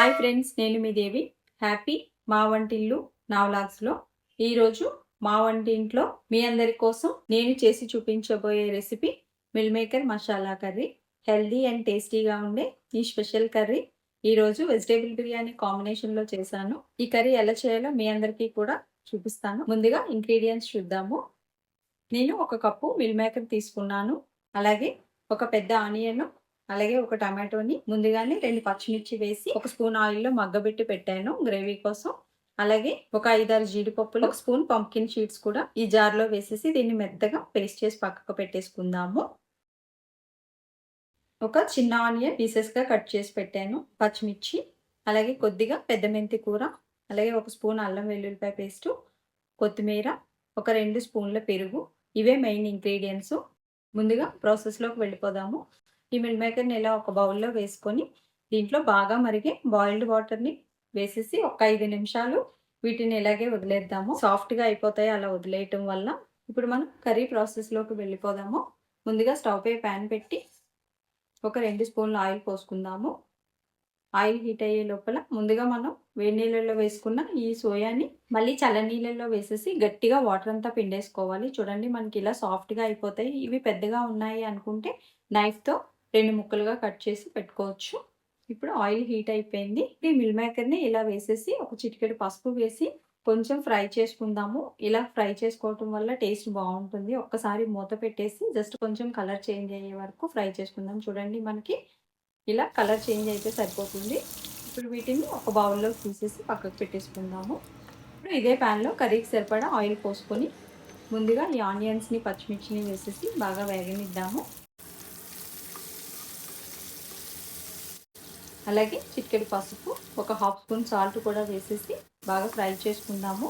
Hi friends, నేను మీ దేవి. Happy మా వంటిల్లు నా వ్లాగ్స్లో ఈరోజు మా వంటింట్లో మీ అందరి కోసం నేను చేసి చూపించబోయే recipe meal maker masala curry. Healthy and టేస్టీగా ఉండే ఈ స్పెషల్ కర్రీ ఈరోజు వెజిటేబుల్ బిర్యానీ కాంబినేషన్లో చేశాను. ఈ కర్రీ ఎలా చేయాలో మీ అందరికీ కూడా చూపిస్తాను. ముందుగా ఇంగ్రీడియంట్స్ చూద్దాము. నేను ఒక కప్పు మిల్ మేకర్ తీసుకున్నాను. అలాగే ఒక పెద్ద ఆనియన్, అలాగే ఒక టమాటోని ముందుగానే 2 పచ్చిమిర్చి వేసి ఒక స్పూన్ ఆయిల్లో మగ్గబెట్టి పెట్టాను గ్రేవీ కోసం. అలాగే ఒక 5-6 జీడిపప్పులు, ఒక స్పూన్ పంప్కిన్ సీడ్స్ కూడా ఈ జార్లో వేసేసి దీన్ని మెత్తగా పేస్ట్ చేసి పక్కకు పెట్టేసుకుందాము. ఒక చిన్న ఆనియన్ పీసెస్గా కట్ చేసి పెట్టాను, పచ్చిమిర్చి, అలాగే కొద్దిగా పెద్ద మెంతి కూర, అలాగే ఒక స్పూన్ అల్లం వెల్లుల్లిపాయ పేస్టు, కొత్తిమీర, ఒక 2 స్పూన్ల పెరుగు. ఇవే మెయిన్ ఇంగ్రీడియంట్స్. ముందుగా ప్రాసెస్లోకి వెళ్ళిపోదాము. ఈ మిల్ మేకర్ని ఇలా ఒక బౌల్లో వేసుకొని దీంట్లో బాగా మరిగే బాయిల్డ్ వాటర్ని వేసేసి ఒక 5 నిమిషాలు వీటిని ఇలాగే వదిలేద్దాము. సాఫ్ట్గా అయిపోతాయి అలా వదిలేయటం వల్ల. ఇప్పుడు మనం కర్రీ ప్రాసెస్లోకి వెళ్ళిపోదాము. ముందుగా స్టవ్ పై ప్యాన్ పెట్టి ఒక 2 స్పూన్ల ఆయిల్ పోసుకుందాము. ఆయిల్ హీట్ అయ్యే లోపల ముందుగా మనం వేడి నీళ్ళల్లో వేసుకున్న ఈ సోయాని మళ్ళీ చల్లనీళ్ళల్లో వేసేసి గట్టిగా వాటర్ అంతా పిండేసుకోవాలి. చూడండి, మనకి ఇలా సాఫ్ట్గా అయిపోతాయి. ఇవి పెద్దగా ఉన్నాయి అనుకుంటే నైఫ్తో 2 ముక్కలుగా కట్ చేసి పెట్టుకోవచ్చు. ఇప్పుడు ఆయిల్ హీట్ అయిపోయింది. ఈ మిల్ మేకర్ని ఇలా వేసేసి ఒక చిటికెడు పసుపు వేసి కొంచెం ఫ్రై చేసుకుందాము. ఇలా ఫ్రై చేసుకోవటం వల్ల టేస్ట్ బాగుంటుంది. ఒక్కసారి మూత పెట్టేసి జస్ట్ కొంచెం కలర్ చేంజ్ అయ్యే వరకు ఫ్రై చేసుకుందాం. చూడండి, మనకి ఇలా కలర్ చేంజ్ అయితే సరిపోతుంది. ఇప్పుడు వీటిని ఒక బౌల్లో తీసేసి పక్కకు పెట్టేసుకుందాము. ఇప్పుడు ఇదే ప్యాన్లో కర్రీకి సరిపడా ఆయిల్ పోసుకొని ముందుగా ఈ ఆనియన్స్ని, పచ్చిమిర్చిని వేసేసి బాగా వేగనిద్దాము. అలాగే చిటికెడు పసుపు, ఒక హాఫ్ స్పూన్ సాల్ట్ కూడా వేసేసి బాగా ఫ్రై చేసుకుందాము.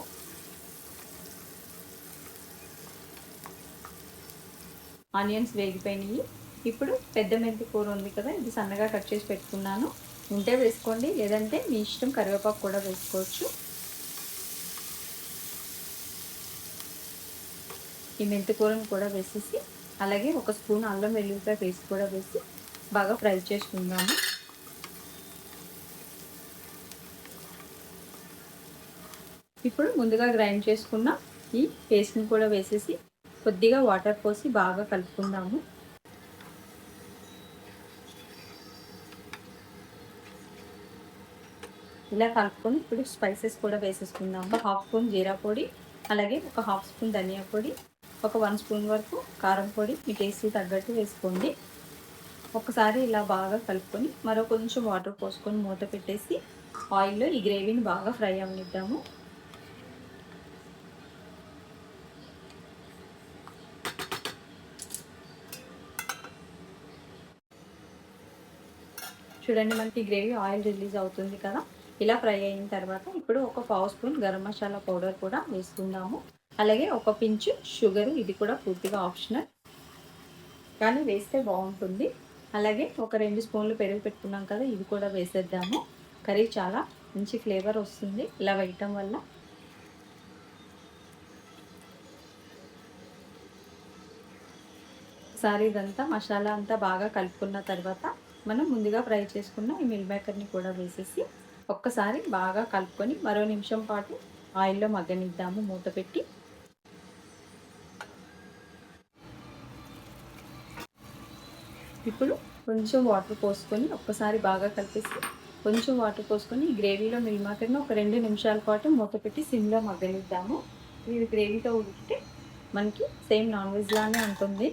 ఆనియన్స్ వేగిపోయినాయి. ఇప్పుడు పెద్ద మెంతి కూర ఉంది కదా, ఇది సన్నగా కట్ చేసి పెట్టుకున్నాను. ఉంటే వేసుకోండి, లేదంటే మీ ఇష్టం, కరివేపాకు కూడా వేసుకోవచ్చు. ఈ మెంతి కూరను కూడా వేసేసి అలాగే ఒక స్పూన్ అల్లం వెల్లుల్లిపాయ పేస్ట్ కూడా వేసి బాగా ఫ్రై చేసుకుందాము. ఇప్పుడు ముందుగా గ్రైండ్ చేసుకున్న ఈ పేస్ట్ని కూడా వేసేసి కొద్దిగా వాటర్ పోసి బాగా కలుపుకుందాము. ఇలా కలుపుకొని ఇప్పుడు స్పైసెస్ కూడా వేసేసుకుందాము. ఒక హాఫ్ స్పూన్ జీరా పొడి, అలాగే ఒక హాఫ్ స్పూన్ ధనియా పొడి, ఒక 1 స్పూన్ వరకు కారం పొడి మీ టేస్ట్కి తగ్గట్టు వేసుకోండి. ఒకసారి ఇలా బాగా కలుపుకొని మరో కొంచెం వాటర్ పోసుకొని మూత పెట్టేసి ఆయిల్లో ఈ గ్రేవీని బాగా ఫ్రై అవనిద్దాము. చూడండి, మనకి గ్రేవీ ఆయిల్ రిలీజ్ అవుతుంది కదా. ఇలా ఫ్రై అయిన తర్వాత ఇప్పుడు ఒక పావు స్పూన్ గరం మసాలా పౌడర్ కూడా వేసుకుందాము. అలాగే ఒక పించు షుగర్, ఇది కూడా పూర్తిగా ఆప్షనల్, కానీ వేస్తే బాగుంటుంది. అలాగే ఒక 2 స్పూన్లు పెరుగు పెట్టుకున్నాం కదా, ఇది కూడా వేసేద్దాము. కర్రీ చాలా మంచి ఫ్లేవర్ వస్తుంది ఇలా వేయటం వల్ల. ఒకసారి ఇదంతా మసాలా అంతా బాగా కలుపుకున్న తర్వాత మనం ముందుగా ఫ్రై చేసుకున్న ఈ మిల్ మేకర్ని కూడా వేసేసి ఒక్కసారి బాగా కలుపుకొని మరో నిమిషం పాటు ఆయిల్లో మగ్గనిద్దాము మూత పెట్టి. ఇప్పుడు కొంచెం వాటర్ పోసుకొని ఒక్కసారి బాగా కలిపేసి కొంచెం వాటర్ పోసుకొని ఈ గ్రేవీలో మిల్ మేకర్ని ఒక 2 నిమిషాల పాటు మూత పెట్టి సిమ్లో మగ్గనిద్దాము. ఇది గ్రేవీతో ఉడికితే మనకి సేమ్ నాన్ వెజ్ లానే ఉంటుంది.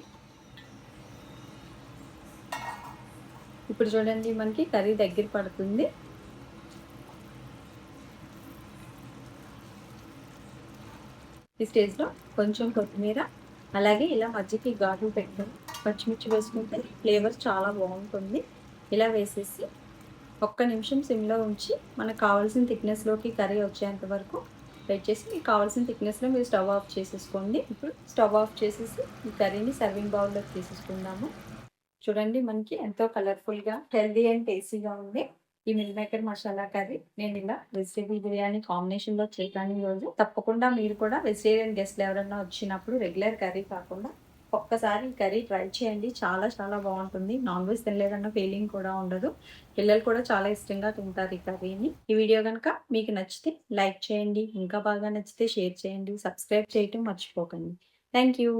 ఇప్పుడు చూడండి, మనకి కర్రీ దగ్గర పడుతుంది. ఈ స్టేజ్లో కొంచెం కొత్తిమీర, అలాగే ఇలా మధ్యకి ఘాట్లు పెట్టుకొని పచ్చిమిర్చి వేసుకుంటే ఫ్లేవర్ చాలా బాగుంటుంది. ఇలా వేసేసి ఒక్క నిమిషం సిమ్లో ఉంచి మనకు కావాల్సిన థిక్నెస్లోకి కర్రీ వచ్చేంత వరకు వెయిట్ చేసి మీకు కావాల్సిన థిక్నెస్లో మీరు స్టవ్ ఆఫ్ చేసేసుకోండి. ఇప్పుడు స్టవ్ ఆఫ్ చేసేసి ఈ కర్రీని సర్వింగ్ బౌల్లోకి తీసేసుకుందాము. చూడండి, మనకి ఎంతో కలర్ఫుల్గా, హెల్దీ అండ్ టేస్టీగా ఉంది ఈ మిల్ మేకర్ మసాలా కర్రీ. నేను ఇలా వెజిటేబుల్ బిర్యానీ కాంబినేషన్లో చేయడానికి రోజు తప్పకుండా మీరు కూడా వెజిటేరియన్ గెస్ట్లు ఎవరన్నా వచ్చినప్పుడు రెగ్యులర్ కర్రీ కాకుండా ఒక్కసారి ఈ కర్రీ ట్రై చేయండి. చాలా చాలా బాగుంటుంది. నాన్ వెజ్ తినలేదన్న ఫీలింగ్ కూడా ఉండదు. పిల్లలు కూడా చాలా ఇష్టంగా తింటారు ఈ కర్రీని. ఈ వీడియో కనుక మీకు నచ్చితే లైక్ చేయండి. ఇంకా బాగా నచ్చితే షేర్ చేయండి. సబ్స్క్రైబ్ చేయటం మర్చిపోకండి. Thank you.